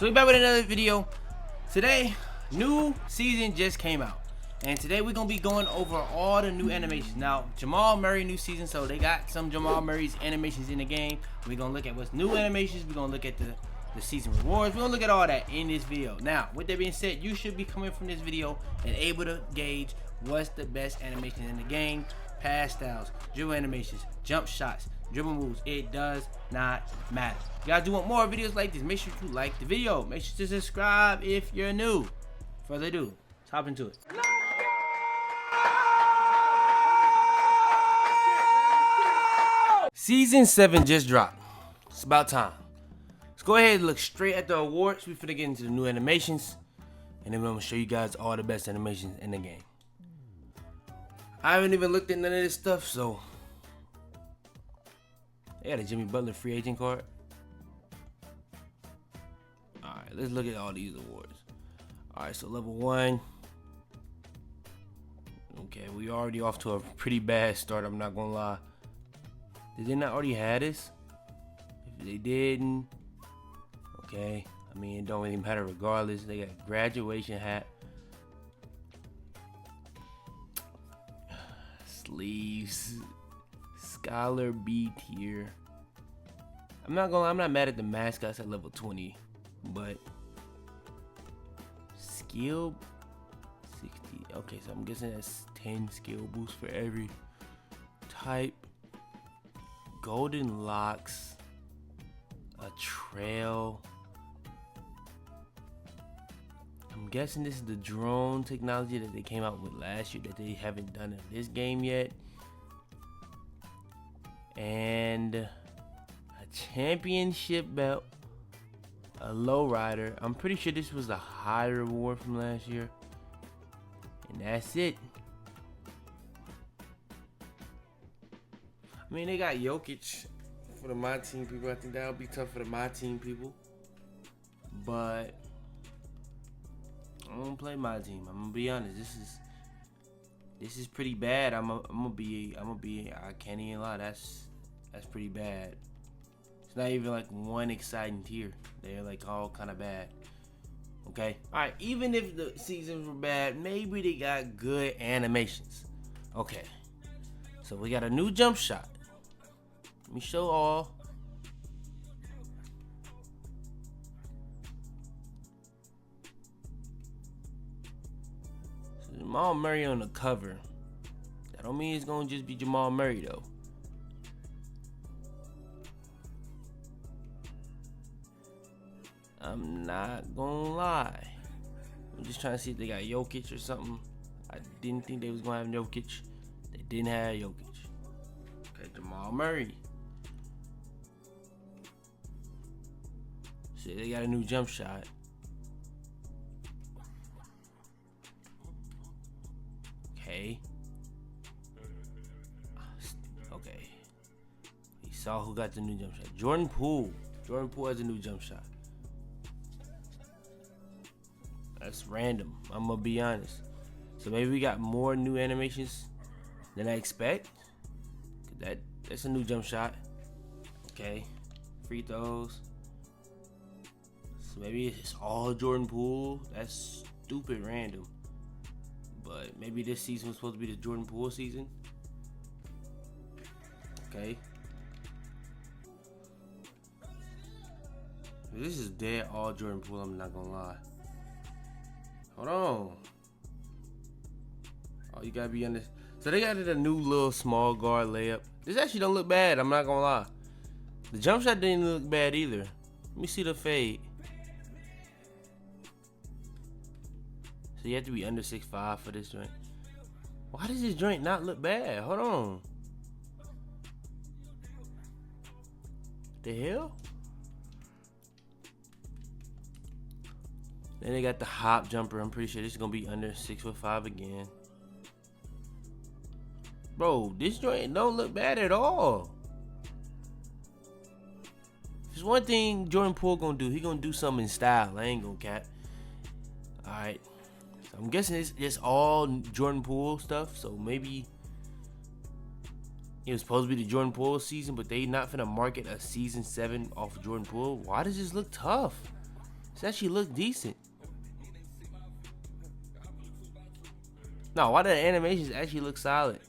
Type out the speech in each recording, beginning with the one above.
So we back with another video. Today, new season just came out, and today we're gonna be going over all the new animations. Now, Jamal Murray new season, so they got some Jamal Murray's animations in the game. We're gonna look at what's new animations. We're gonna look at the season rewards. We're gonna look at all that in this video. Now, with that being said, you should be coming from this video and able to gauge what's the best animation in the game. Pass styles, dribble animations, jump shots, dribble moves. It does not matter. You guys do want more videos like this, make sure you like the video. Make sure to subscribe if you're new. Further ado, let's hop into it. Season 7 just dropped. It's about time. Let's go ahead and look straight at the awards. We're finna get into the new animations, and then I'm gonna show you guys all the best animations in the game. I haven't even looked at none of this stuff, so they got a Jimmy Butler free agent card. Alright, let's look at all these awards. Alright, so level 1. Okay, we already off to a pretty bad start, I'm not gonna lie. Did they not already have this? If they didn't, okay. I mean, it don't really matter regardless. They got graduation hat. Sleeves. Scholar B tier. I'm not mad at the mascots at level 20, but skill 60. Okay, so I'm guessing that's 10 skill boosts for every type. Golden locks, a trail. I'm guessing this is the drone technology that they came out with last year that they haven't done in this game yet. And a championship belt, a lowrider. I'm pretty sure this was the high reward from last year. And that's it. I mean, they got Jokic for the My Team people. I think that'll be tough for the My Team people. But I don't play My Team. I'm gonna be honest. This is pretty bad. I'm gonna be. I can't even lie. That's pretty bad. It's not even like one exciting tier. They're like all kind of bad. Okay. All right. Even if the seasons were bad, maybe they got good animations. Okay. So we got a new jump shot. Let me show all. So Jamal Murray on the cover. That don't mean it's gonna just be Jamal Murray though. I'm not gonna lie. I'm just trying to see if they got Jokic or something. I didn't think they was gonna have Jokic. They didn't have Jokic. Okay, Jamal Murray. See, they got a new jump shot. Okay. Okay. He saw who got the new jump shot. Jordan Pull. Jordan Pull has a new jump shot. That's random. I'm gonna be honest. So maybe we got more new animations than I expect. That's a new jump shot. Okay. Free throws. So maybe it's all Jordan Poole. That's stupid random. But maybe this season was supposed to be the Jordan Poole season. Okay. This is dead all Jordan Poole, I'm not gonna lie. Hold on. Oh, you gotta be on this. So they got a new little small guard layup. This actually don't look bad, I'm not gonna lie. The jump shot didn't look bad either. Let me see the fade. So you have to be under 6'5" for this joint. Why does this joint not look bad? Hold on. The hell? Then they got the hop jumper. I'm pretty sure this is gonna be under 6'5" again. Bro, this joint don't look bad at all. There's one thing Jordan Poole gonna do. He gonna do something in style. I ain't gonna cap. Alright. So I'm guessing it's all Jordan Poole stuff. So maybe it was supposed to be the Jordan Poole season, but they not finna market a season 7 off of Jordan Poole. Why does this look tough? This actually looks decent. No, why do the animations actually look solid?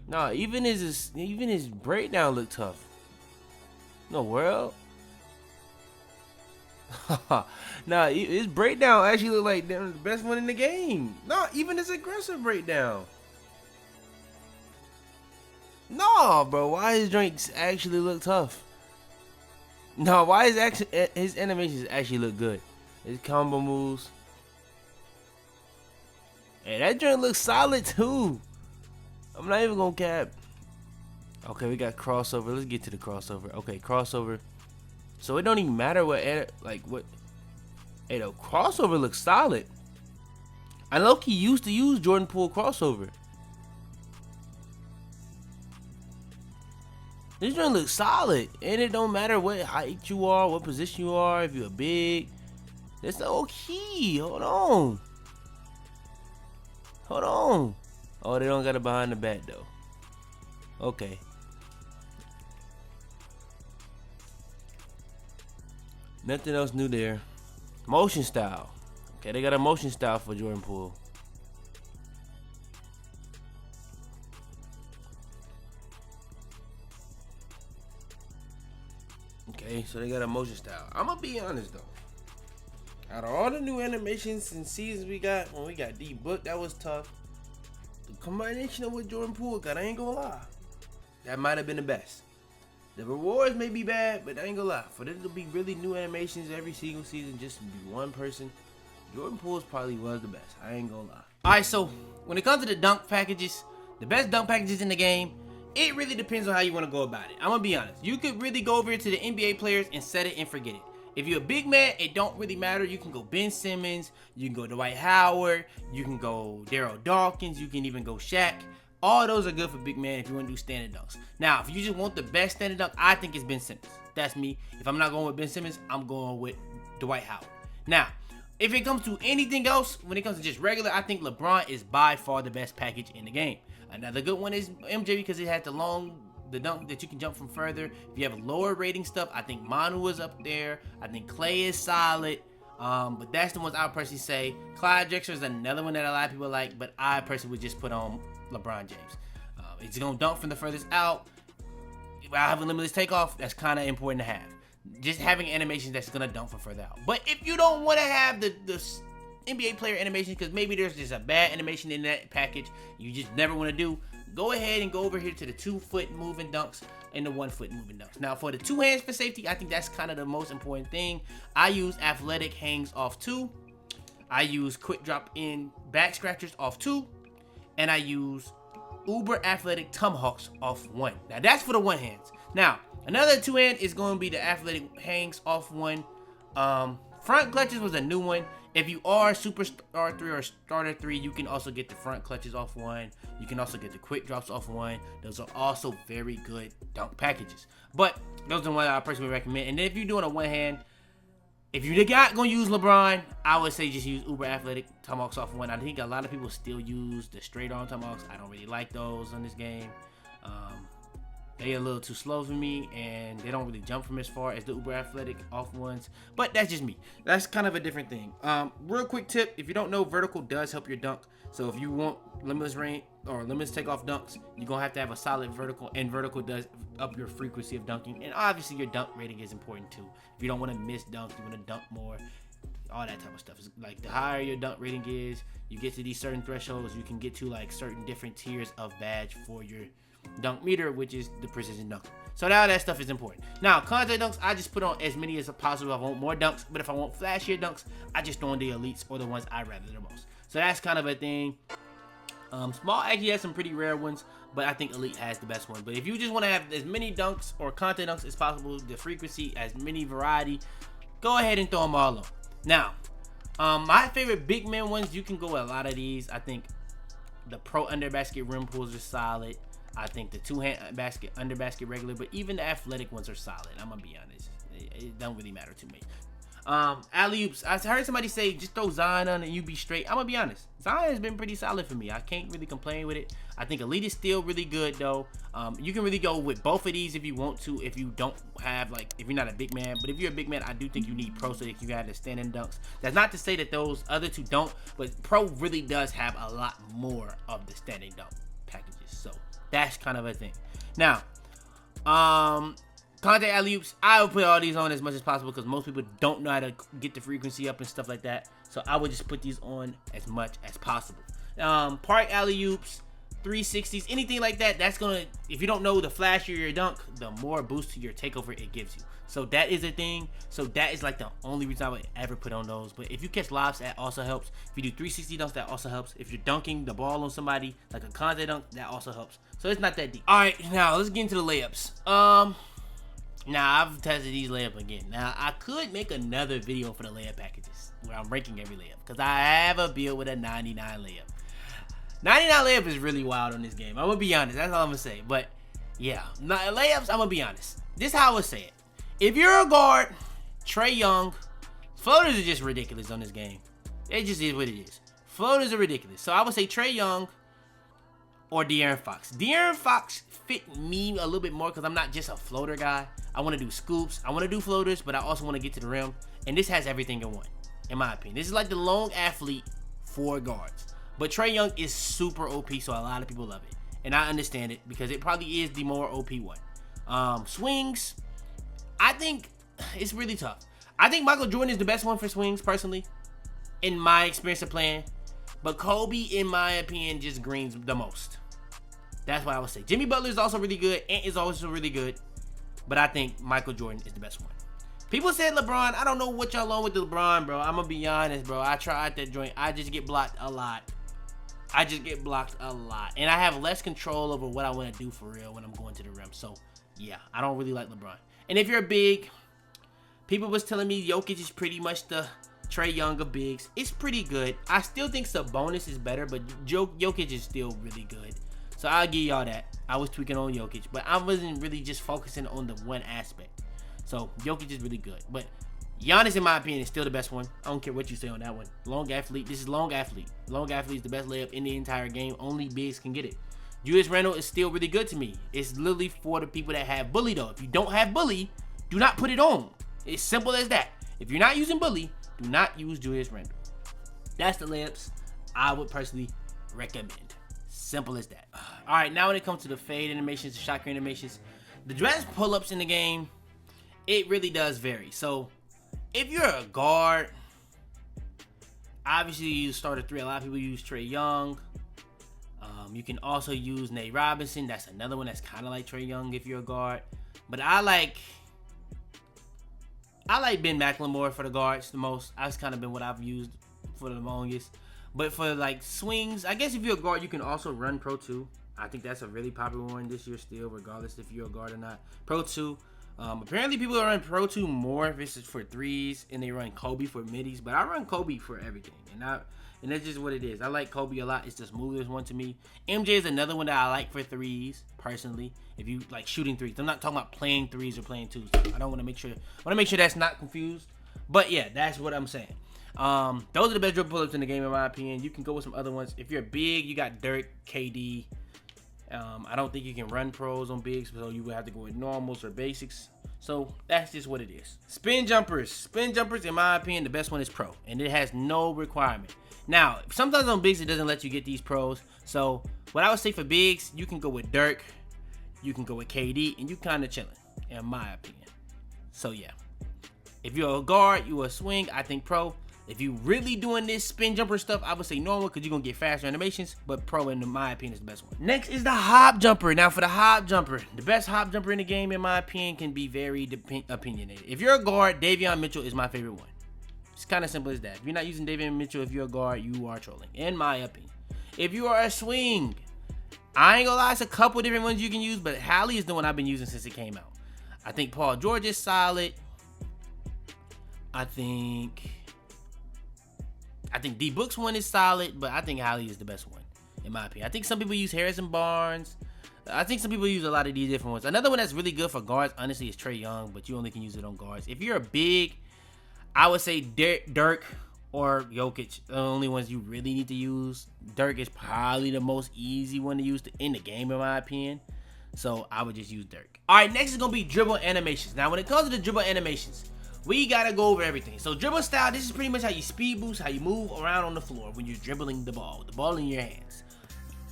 No, even his breakdown look tough. No world. Nah, his breakdown actually look like the best one in the game. No, even his aggressive breakdown. No, bro, why his drinks actually look tough? No, why his animations actually look good? His combo moves. Hey, that joint looks solid too. I'm not even gonna cap. Okay, we got crossover. Let's get to the crossover. Okay, crossover. So it don't even matter what. Hey, the crossover looks solid. I low-key used to use Jordan Poole crossover. This joint looks solid, and it don't matter what height you are, what position you are, if you're big. That's no key. Hold on. Hold on. Oh, they don't got it behind the back though. Okay. Nothing else new there. Motion style. Okay, they got a motion style for Jordan Poole. Okay, so they got a motion style. I'm gonna be honest though. Out of all the new animations and seasons we got, when we got D-Book, that was tough. The combination of what Jordan Poole got, I ain't gonna lie, that might have been the best. The rewards may be bad, but I ain't gonna lie. For there to be really new animations every single season, just to be one person, Jordan Poole probably was the best. I ain't gonna lie. Alright, so when it comes to the dunk packages, the best dunk packages in the game, it really depends on how you want to go about it. I'm gonna be honest. You could really go over to the NBA players and set it and forget it. If you're a big man, it don't really matter. You can go Ben Simmons, you can go Dwight Howard, you can go Daryl Dawkins, you can even go Shaq. All those are good for big man if you want to do standard dunks. Now, if you just want the best standard dunk, I think it's Ben Simmons. That's me. If I'm not going with Ben Simmons, I'm going with Dwight Howard. Now, if it comes to anything else, when it comes to just regular, I think LeBron is by far the best package in the game. Another good one is MJ because it has the dunk that you can jump from further. If you have lower rating stuff, I think Manu is up there. I think Clay is solid. But that's the ones I would personally say. Clyde Drexler is another one that a lot of people like, but I personally would just put on LeBron James. It's going to dunk from the furthest out. Without having limitless takeoff, that's kind of important to have. Just having animations that's going to dunk from further out. But if you don't want to have the NBA player animation, because maybe there's just a bad animation in that package you just never want to do, go ahead and go over here to the 2-foot moving dunks and the 1-foot moving dunks. Now for the 2 hands for safety, I think that's kind of the most important thing. I use athletic hangs off 2. I use quick drop in back scratchers off 2. And I use uber athletic tomahawks off 1. Now that's for the 1 hands. Now another 2 hand is going to be the athletic hangs off 1. Front clutches was a new one. If you are Superstar 3 or Starter 3, you can also get the front clutches off 1. You can also get the quick drops off 1. Those are also very good dunk packages. But those are the ones I personally recommend. And if you're doing a 1 hand, if you're not going to use LeBron, I would say just use Uber Athletic Tomahawks off 1. I think a lot of people still use the straight arm Tomahawks. I don't really like those in this game. They're a little too slow for me, and they don't really jump from as far as the Uber Athletic off ones. But that's just me. That's kind of a different thing. Real quick tip, if you don't know, vertical does help your dunk. So if you want limitless range or limitless takeoff dunks, you're going to have a solid vertical, and vertical does up your frequency of dunking. And obviously your dunk rating is important too. If you don't want to miss dunks, you want to dunk more, all that type of stuff. It's like the higher your dunk rating is, you get to these certain thresholds, you can get to like certain different tiers of badge for your dunk meter, which is the precision dunk. So now that stuff is important. Now contact dunks, I just put on as many as possible. If I want more dunks, but if I want flashier dunks, I just throw in the elites or the ones I rather the most. So that's kind of a thing. Small actually has some pretty rare ones, but I think elite has the best one. But if you just want to have as many dunks or contact dunks as possible, the frequency, as many variety, go ahead and throw them all on. Now my favorite big man ones, you can go with a lot of these. I think the pro under basket rim pulls are solid. I think the 2-hand basket, under basket regular, but even the athletic ones are solid. I'm gonna be honest, it don't really matter to me. Alley-oops. I heard somebody say just throw Zion on and you be straight. I'm gonna be honest. Zion has been pretty solid for me. I can't really complain with it. I think Elite is still really good though. You can really go with both of these if you want to. If you don't have if you're not a big man, but if you're a big man, I do think you need Pro so that you have the standing dunks. That's not to say that those other two don't, but Pro really does have a lot more of the standing dunk packages. So that's kind of a thing. Now, contact alley-oops, I would put all these on as much as possible because most people don't know how to get the frequency up and stuff like that. So I would just put these on as much as possible. Park alley-oops, 360s, anything like that, that's gonna, if you don't know, the flashier your dunk, the more boost to your takeover it gives you. So that is a thing. So that is like the only reason I would ever put on those. But if you catch lobs, that also helps. If you do 360 dunks, that also helps. If you're dunking the ball on somebody, like a contact dunk, that also helps. So it's not that deep. All right, now let's get into the layups. Now I've tested these layup again. Now I could make another video for the layup packages where I'm ranking every layup because I have a build with a 99 layup. 99 layup is really wild on this game. I'm gonna be honest. That's all I'm gonna say. But yeah, layups. I'm gonna be honest. This is how I would say it. If you're a guard, Trae Young, floaters are just ridiculous on this game. It just is what it is. Floaters are ridiculous. So I would say Trae Young or De'Aaron Fox. De'Aaron Fox fit me a little bit more because I'm not just a floater guy. I want to do scoops. I want to do floaters, but I also want to get to the rim. And this has everything in one, in my opinion. This is like the lone athlete for guards. But Trae Young is super OP, so a lot of people love it. And I understand it because it probably is the more OP one. Swings, I think it's really tough. I think Michael Jordan is the best one for swings, personally, in my experience of playing. But Kobe, in my opinion, just greens the most. That's what I would say. Jimmy Butler is also really good. Ant is also really good. But I think Michael Jordan is the best one. People said LeBron. I don't know what y'all on with the LeBron, bro. I'm going to be honest, bro. I tried that joint. I just get blocked a lot. And I have less control over what I want to do for real when I'm going to the rim. So, yeah, I don't really like LeBron. And if you're big, people was telling me Jokic is pretty much the Trae Young of bigs. It's pretty good. I still think Sabonis is better, but Jokic is still really good. So I'll give y'all that. I was tweaking on Jokic, but I wasn't really just focusing on the one aspect. So Jokic is really good. But Giannis, in my opinion, is still the best one. I don't care what you say on that one. Long athlete. This is long athlete. Long athlete is the best layup in the entire game. Only bigs can get it. Julius Randle is still really good to me. It's literally for the people that have bully, though. If you don't have bully, do not put it on. It's simple as that. If you're not using bully, do not use Julius Randle. That's the layups I would personally recommend. Simple as that. All right, now when it comes to the fade animations, the shot cream animations, the dress pull-ups in the game, it really does vary. So if you're a guard, obviously you start a three. A lot of people use Trae Young. You can also use Nate Robinson. That's another one that's kind of like Trae Young if you're a guard. But I like Ben McLemore for the guards the most. That's kind of been what I've used for the longest. But for like swings, I guess if you're a guard, you can also run Pro 2. I think that's a really popular one this year still, regardless if you're a guard or not. Pro 2. Apparently people run Pro 2 more if it's for threes, and they run Kobe for middies. But I run Kobe for everything, and that's just what it is. I like Kobe a lot. It's the smoothest one to me. MJ is another one that I like for threes, personally. If you like shooting threes, I'm not talking about playing threes or playing twos. I don't want to make sure. I want to make sure that's not confused. But yeah, that's what I'm saying. Those are the best dribble pull-ups in the game, in my opinion. You can go with some other ones. If you're big, you got Dirk, KD. I don't think you can run pros on bigs, so you would have to go with normals or basics. So that's just what it is. Spin jumpers. Spin jumpers, in my opinion, the best one is pro, and it has no requirement. Now, sometimes on bigs, it doesn't let you get these pros. So what I would say for bigs, you can go with Dirk, you can go with KD, and you kind of chilling, in my opinion. So yeah, if you're a guard, you a swing, I think pro. If you really doing this spin jumper stuff, I would say normal because you're going to get faster animations, but pro, in my opinion, is the best one. Next is the hop jumper. Now, for the hop jumper, the best hop jumper in the game, in my opinion, can be very opinionated. If you're a guard, Davion Mitchell is my favorite one. It's kind of simple as that. If you're not using Davion Mitchell, if you're a guard, you are trolling, in my opinion. If you are a swing, I ain't going to lie, it's a couple different ones you can use, but Hallie is the one I've been using since it came out. I think Paul George is solid. I think D-Book's one is solid, but I think Hallie is the best one, in my opinion. I think some people use Harrison Barnes. I think some people use a lot of these different ones. Another one that's really good for guards, honestly, is Trae Young, but you only can use it on guards. If you're a big, I would say Dirk or Jokic, the only ones you really need to use. Dirk is probably the most easy one to use in the game, in my opinion. So I would just use Dirk. All right, next is going to be dribble animations. Now, when it comes to the dribble animations, we got to go over everything. So dribble style, this is pretty much how you speed boost, how you move around on the floor when you're dribbling the ball in your hands.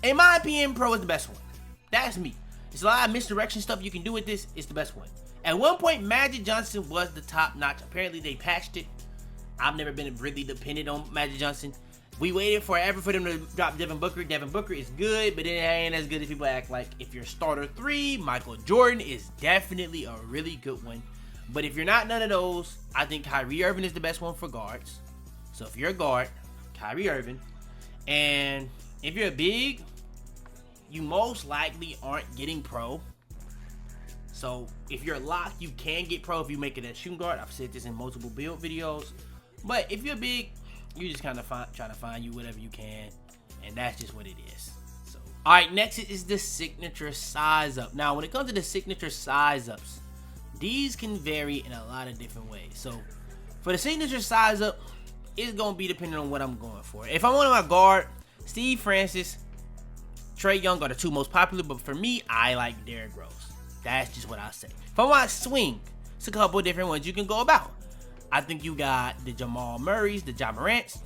In my opinion, Pro is the best one. That's me. There's a lot of misdirection stuff you can do with this. It's the best one. At one point, Magic Johnson was the top notch. Apparently, they patched it. I've never been really dependent on Magic Johnson. We waited forever for them to drop Devin Booker. Devin Booker is good, but it ain't as good as people act like. If you're starter 3, Michael Jordan is definitely a really good one. But if you're not none of those, I think Kyrie Irving is the best one for guards. So if you're a guard, Kyrie Irving. And if you're a big, you most likely aren't getting Pro. So if you're locked, you can get Pro if you make it a shooting guard. I've said this in multiple build videos. But if you're big, you just kind of try to find you whatever you can. And that's just what it is. So, all right, next is the signature size up. Now, when it comes to the signature size ups, these can vary in a lot of different ways. So for the signature size up, it's going to be depending on what I'm going for. If I want my guard, Steve Francis, Trae Young are the 2 most popular. But for me, I like Derrick Rose. That's just what I say. If I want swing, it's a couple of different ones you can go about. I think you got the Jamal Murrays, the Ja Morants.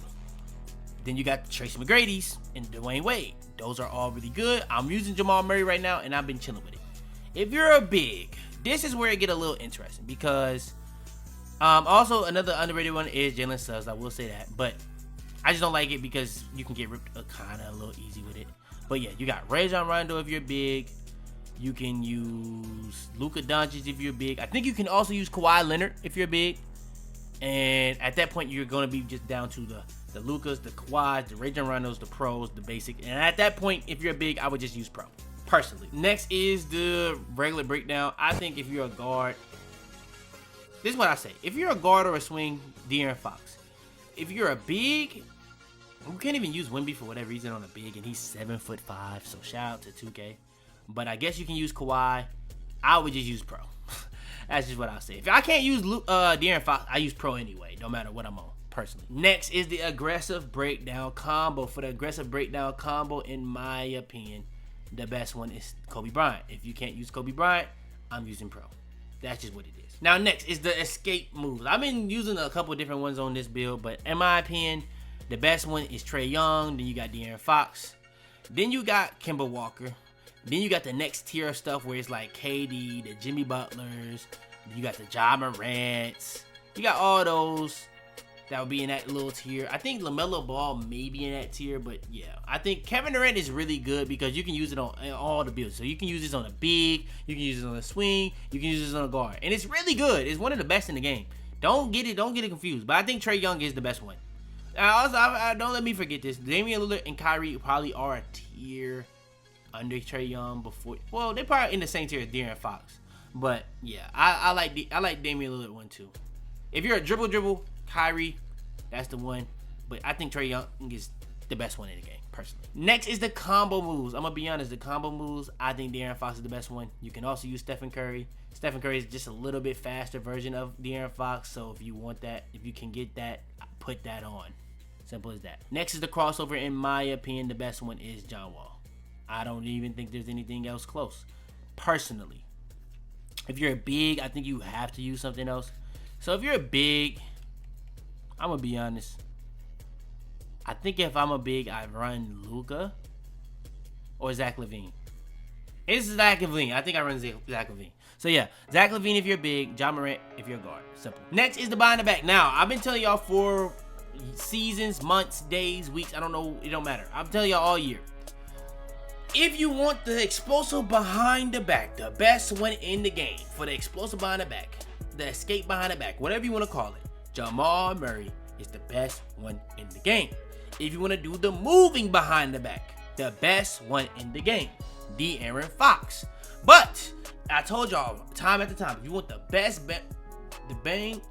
Then you got the Tracy McGrady's and Dwayne Wade. Those are all really good. I'm using Jamal Murray right now, and I've been chilling with it. If you're a big, this is where it get a little interesting because also another underrated one is Jalen Suggs. I will say that, but I just don't like it because you can get ripped kind of a little easy with it. But yeah, you got Rajon Rondo if you're big. You can use Luka Doncic if you're big. I think you can also use Kawhi Leonard if you're big. And at that point, you're going to be just down to the Lukas, the Kawhis, the Rajon Rondos, the pros, the basic. And at that point, if you're big, I would just use Pro, personally. Next is the regular breakdown. I think if you're a guard, this is what I say. If you're a guard or a swing, De'Aaron Fox. If you're a big, we can't even use Wemby for whatever reason on a big, and he's 7'5", so shout out to 2K. But I guess you can use Kawhi. I would just use Pro. That's just what I'll say. If I can't use De'Aaron Fox, I use Pro anyway, no matter what I'm on, personally. Next is the aggressive breakdown combo. For the aggressive breakdown combo, in my opinion, the best one is Kobe Bryant. If you can't use Kobe Bryant, I'm using Pro. That's just what it is. Now, next is the escape moves. I've been using a couple different ones on this build, but in my opinion, the best one is Trae Young. Then you got De'Aaron Fox. Then you got Kemba Walker. Then you got the next tier of stuff where it's like KD, the Jimmy Butlers, you got the Ja Morants. You got all those that would be in that little tier. I think LaMelo Ball may be in that tier, but yeah. I think Kevin Durant is really good because you can use it on all the builds. So you can use this on a big, you can use it on a swing, you can use this on a guard. And it's really good. It's one of the best in the game. Don't get it confused. But I think Trae Young is the best one. Also, don't let me forget this. Damian Lillard and Kyrie probably are a tier under Trae Young before. Well, they're probably in the same tier as De'Aaron Fox. But yeah, I like Damian Lillard one too. If you're a dribble, Kyrie, that's the one. But I think Trae Young is the best one in the game, personally. Next is the combo moves. I'm gonna be honest, the combo moves, I think De'Aaron Fox is the best one. You can also use Stephen Curry. Stephen Curry is just a little bit faster version of De'Aaron Fox. So if you want that, if you can get that, put that on. Simple as that. Next is the crossover. In my opinion, the best one is John Wall. I don't even think there's anything else close, personally. If you're a big, I think you have to use something else. So if you're a big, I'm going to be honest. I think if I'm a big, I run Luka or Zach LaVine. It's Zach LaVine. I think I run Zach LaVine. So yeah, Zach LaVine if you're big, Ja Morant if you're a guard. Simple. Next is the behind the back. Now, I've been telling y'all for seasons, months, days, weeks, I don't know, it don't matter. I'm telling y'all all year. If you want the explosive behind the back, the best one in the game for the explosive behind the back, the escape behind the back, whatever you want to call it, Jamal Murray is the best one in the game. If you want to do the moving behind the back, the best one in the game, De'Aaron Fox. But I told y'all time after time, if you want the best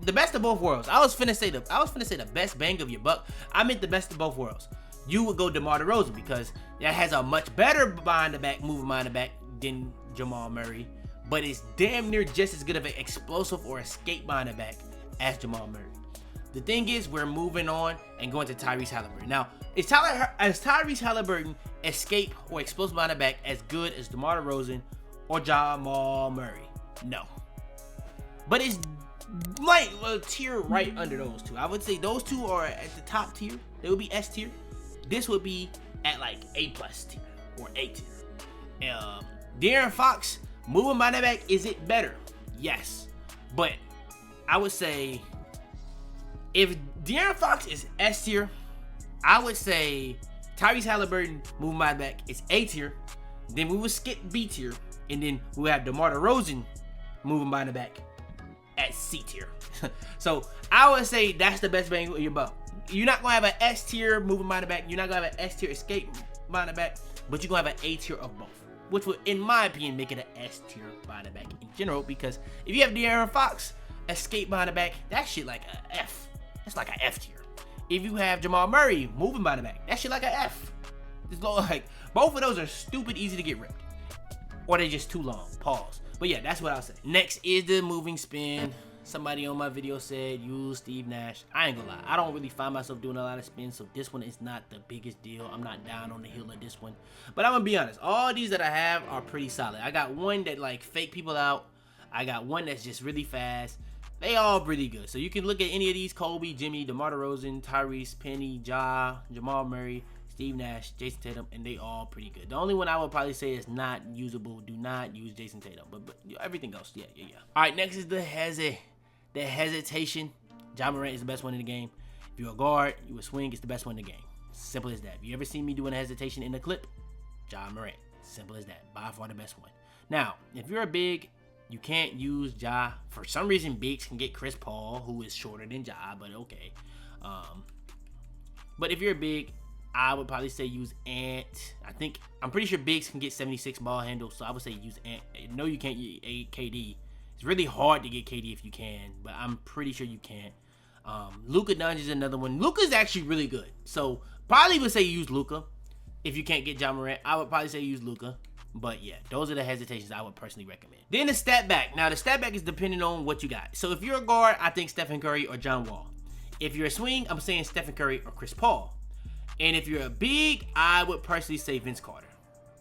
the best of both worlds. I was finna say the best bang of your buck. I meant the best of both worlds. You would go DeMar DeRozan because that has a much better behind the back, moving behind the back than Jamal Murray, but it's damn near just as good of an explosive or escape behind the back as Jamal Murray. The thing is, we're moving on and going to Tyrese Halliburton. Now, is Tyrese Halliburton escape or explosive behind the back as good as DeMar DeRozan or Jamal Murray? No. But it's like a tier right under those two. I would say those two are at the top tier. They would be S tier. This would be at like A+ tier or A tier. De'Aaron Fox moving behind the back, is it better? Yes. But I would say if De'Aaron Fox is S tier, I would say Tyrese Halliburton moving behind the back is A tier. Then we would skip B tier, and then we would have DeMar DeRozan moving behind the back at C tier. So I would say that's the best bang for your buck. You're not gonna have an S tier moving behind the back. You're not gonna have an S tier escape behind the back, but you're gonna have an A tier of both, which would, in my opinion, make it an S tier behind the back in general. Because if you have De'Aaron Fox escape behind the back, that shit like a F. That's like an F tier. If you have Jamal Murray moving behind the back, that shit like an F. It's like both of those are stupid easy to get ripped, or they're just too long. Pause. But yeah, that's what I'll say. Next is the moving spin. Somebody on my video said use Steve Nash. I ain't gonna lie, I don't really find myself doing a lot of spins, so this one is not the biggest deal. I'm not down on the hill of this one, but I'm gonna be honest, all these that I have are pretty solid. I got one that like fake people out. I got one that's just really fast. They all pretty good. So you can look at any of these: Kobe, Jimmy, DeMar DeRozan, Tyrese, Penny, Ja, Jamal Murray, Steve Nash, Jason Tatum, and they all pretty good. The only one I would probably say is not usable. Do not use Jason Tatum, but everything else, yeah. All right, next is the hesitation. Ja Morant is the best one in the game. If you're a guard, you a swing, it's the best one in the game. Simple as that. If you ever see me doing a hesitation in the clip, Ja Morant. Simple as that. By far the best one. Now, if you're a big, you can't use Ja. For some reason, bigs can get Chris Paul, who is shorter than Ja, but okay. But if you're a big, I would probably say use Ant. I'm pretty sure bigs can get 76 ball handles, so I would say use Ant. No, you can't use KD. It's really hard to get KD if you can, but I'm pretty sure you can. Luka Doncic is another one. Luka's actually really good, so probably would say use Luka. If you can't get Ja Morant, I would probably say use Luka. But yeah, those are the hesitations I would personally recommend. Then the step back. Now the step back is depending on what you got. So if you're a guard, I think Stephen Curry or John Wall. If you're a swing, I'm saying Stephen Curry or Chris Paul. And if you're a big, I would personally say Vince Carter.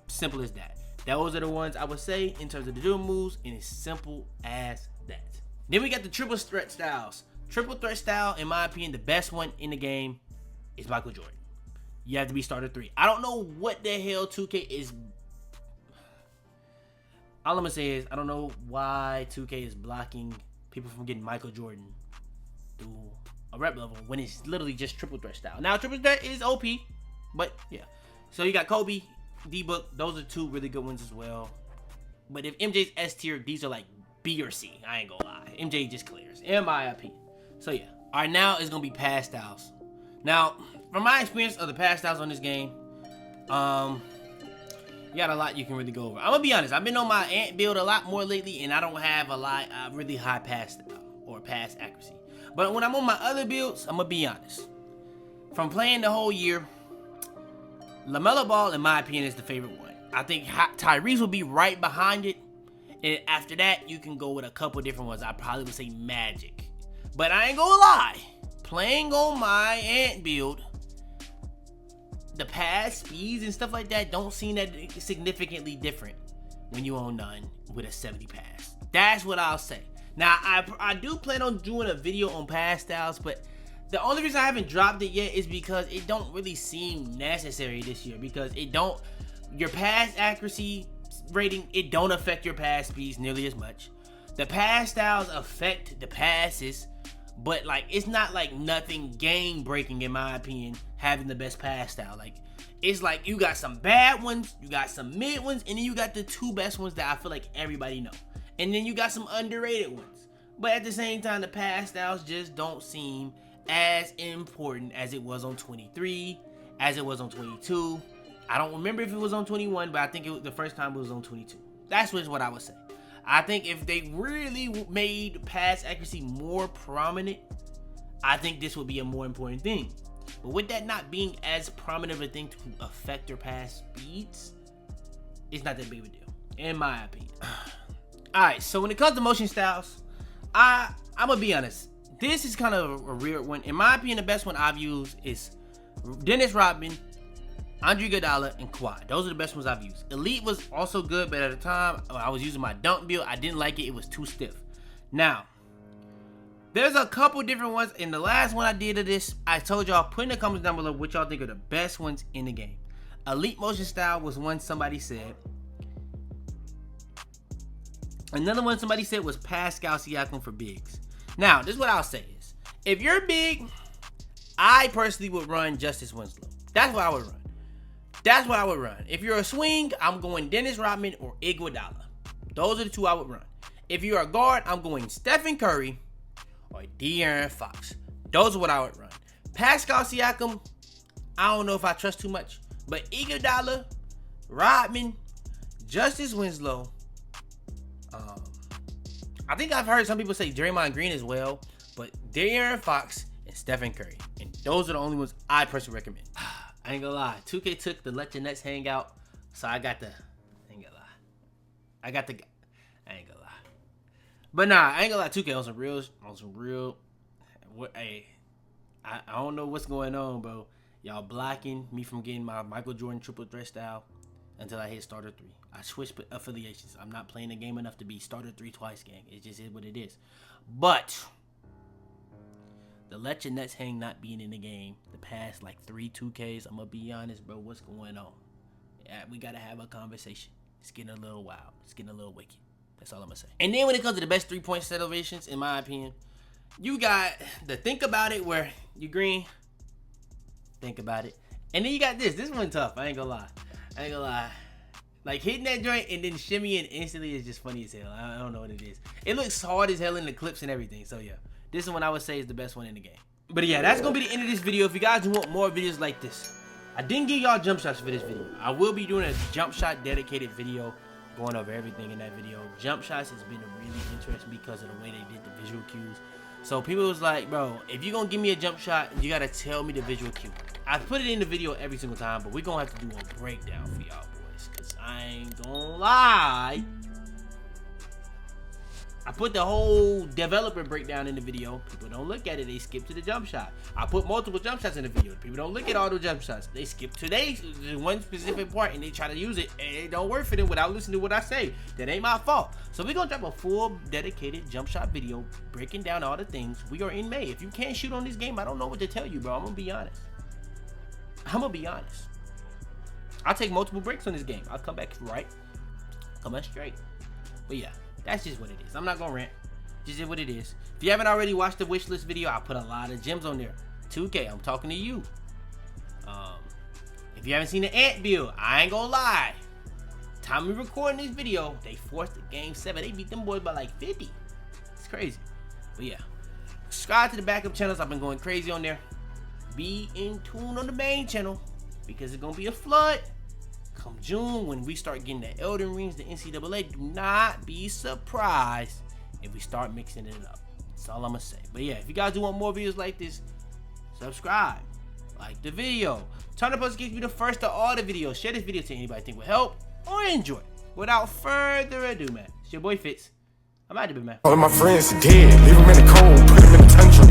Simple as that. Those are the ones I would say in terms of the dribble moves, and it's simple as that. Then we got the triple threat styles. Triple threat style, in my opinion, the best one in the game is Michael Jordan. You have to be starter 3. I don't know what the hell 2K is. All I'm gonna say is I don't know why 2K is blocking people from getting Michael Jordan through a rep level when it's literally just triple threat style. Now triple threat is OP, but yeah. So you got Kobe, D-Book, those are 2 really good ones as well. But if MJ's S tier, these are like B or C. I ain't gonna lie. MJ just clears, in my opinion. So yeah. All right, now it's gonna be pass styles. Now, from my experience of the pass styles on this game, you got a lot you can really go over. I'm gonna be honest. I've been on my Ant build a lot more lately, and I don't have a lot really high pass or pass accuracy. But when I'm on my other builds, I'm gonna be honest. From playing the whole year, LaMelo Ball, in my opinion, is the favorite one. I think Tyrese will be right behind it. And after that, you can go with a couple different ones. I probably would say Magic. But I ain't gonna lie. Playing on my Ant build, the pass speeds and stuff like that don't seem that significantly different when you own none with a 70 pass. That's what I'll say. Now, I do plan on doing a video on pass styles, but the only reason I haven't dropped it yet is because it don't really seem necessary this year, because your pass accuracy rating, it don't affect your pass speeds nearly as much. The pass styles affect the passes, but like it's not like nothing game breaking in my opinion having the best pass style. Like it's like you got some bad ones, you got some mid ones, and then you got the 2 best ones that I feel like everybody know. And then you got some underrated ones. But at the same time, the pass styles just don't seem as important as it was on 23, as it was on 22. I don't remember if it was on 21, but I think the first time it was on 22. That's what I would say. I think if they really made pass accuracy more prominent, I think this would be a more important thing. But with that not being as prominent of a thing to affect your pass speeds, it's not that big of a deal, in my opinion. Alright, so when it comes to motion styles, I'm gonna be honest. this is kind of a weird one. In my opinion, the best one I've used is Dennis Rodman, Andre Iguodala, and Kawhi. Those are the best ones I've used. Elite was also good, but at the time I was using my dunk build. I didn't like it. It was too stiff. Now, there's a couple different ones. In the last one I did of this, I told y'all, put in the comments down below what y'all think are the best ones in the game. Elite motion style was one somebody said. Another one somebody said was Pascal Siakam for bigs. Now, this is what I'll say is, if you're big, I personally would run Justice Winslow. That's what I would run. That's what I would run. If you're a swing, I'm going Dennis Rodman or Iguodala. Those are the two I would run. If you're a guard, I'm going Stephen Curry or De'Aaron Fox. Those are what I would run. Pascal Siakam, I don't know if I trust too much. But Iguodala, Rodman, Justice Winslow. I think I've heard some people say Draymond Green as well. But De'Aaron Fox and Stephen Curry. And those are the only ones I personally recommend. I ain't gonna lie. 2K took the Let Your Nets Hang Out. So I got the... I ain't gonna lie. I ain't gonna lie. But nah, I ain't gonna lie. 2K on some real... Hey, I don't know what's going on, bro. Y'all blocking me from getting my Michael Jordan triple threat style until I hit starter 3. I switched affiliations. I'm not playing the game enough to be starter 3 twice, gang. It just is what it is. But... the Let Your Nets Hang not being in the game the past like 3 2Ks, I'm gonna be honest, bro. What's going on? Yeah, we gotta have a conversation. It's getting a little wild. It's getting a little wicked. That's all I'm gonna say. And then when it comes to the best 3-point celebrations, in my opinion, you got the Think About It where you green, think about it. And then you got this. This one tough. I ain't gonna lie. Like hitting that joint and then shimmying instantly is just funny as hell. I don't know what it is. It looks hard as hell in the clips and everything. So yeah. This is one I would say is the best one in the game. But yeah, that's going to be the end of this video. If you guys want more videos like this, I didn't give y'all jump shots for this video. I will be doing a jump shot dedicated video going over everything in that video. Jump shots has been really interesting because of the way they did the visual cues. So people was like, bro, if you're going to give me a jump shot, you got to tell me the visual cue. I put it in the video every single time, but we're going to have to do a breakdown for y'all boys. Because I ain't going to lie. I put the whole developer breakdown in the video. People don't look at it. They skip to the jump shot. I put multiple jump shots in the video. People don't look at all the jump shots. They skip to one specific part and they try to use it. And it don't work for them without listening to what I say. That ain't my fault. So we're going to drop a full dedicated jump shot video breaking down all the things. We are in May. If you can't shoot on this game, I don't know what to tell you, bro. I'm going to be honest. I'll take multiple breaks on this game. I'll come back right. Come back straight. But yeah. That's just what it is. I'm not gonna rant. Just is what it is. If you haven't already watched the wish list video, I put a lot of gems on there. 2K, I'm talking to you. If you haven't seen the Ant build, I ain't gonna lie. Time we recording this video, they forced the game 7. They beat them boys by like 50. It's crazy. But yeah, subscribe to the backup channels. I've been going crazy on there. Be in tune on the main channel because it's gonna be a flood. Come June, when we start getting the Elden Rings, the NCAA, do not be surprised if we start mixing it up. That's all I'm going to say. But yeah, if you guys do want more videos like this, subscribe, like the video, turn the notifications to be the first to all the videos. Share this video to anybody you think will help or enjoy. Without further ado, man, it's your boy Fitz. I'm out of here, man. All of my friends are dead. Leave them in the cold, put them in the tundra.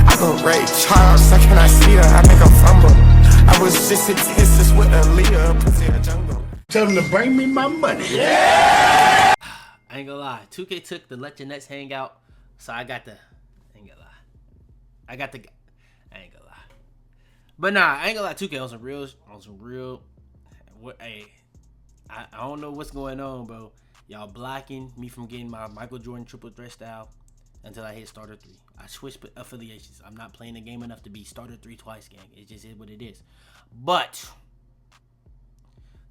I go Ray Charles, how can I see her? I make her fumble. I was just in Texas with Aaliyah, pussy in the jungle. Tell them to bring me my money. Yeah! I ain't gonna lie. 2K took the Let Your Nets Hang Out. So I got the... I ain't gonna lie. I ain't gonna lie. But nah, I ain't gonna lie. 2K on some real... Hey, I don't know what's going on, bro. Y'all blocking me from getting my Michael Jordan triple threat style until I hit starter 3. I switched affiliations. I'm not playing the game enough to be starter 3 twice, gang. It just is what it is. But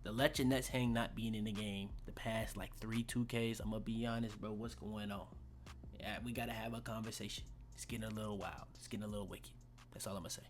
the Let Your Nets Hang not being in the game the past like 3 2Ks, I'm gonna be honest, bro. What's going on? Yeah, we gotta have a conversation. It's getting a little wild. It's getting a little wicked. That's all I'm gonna say.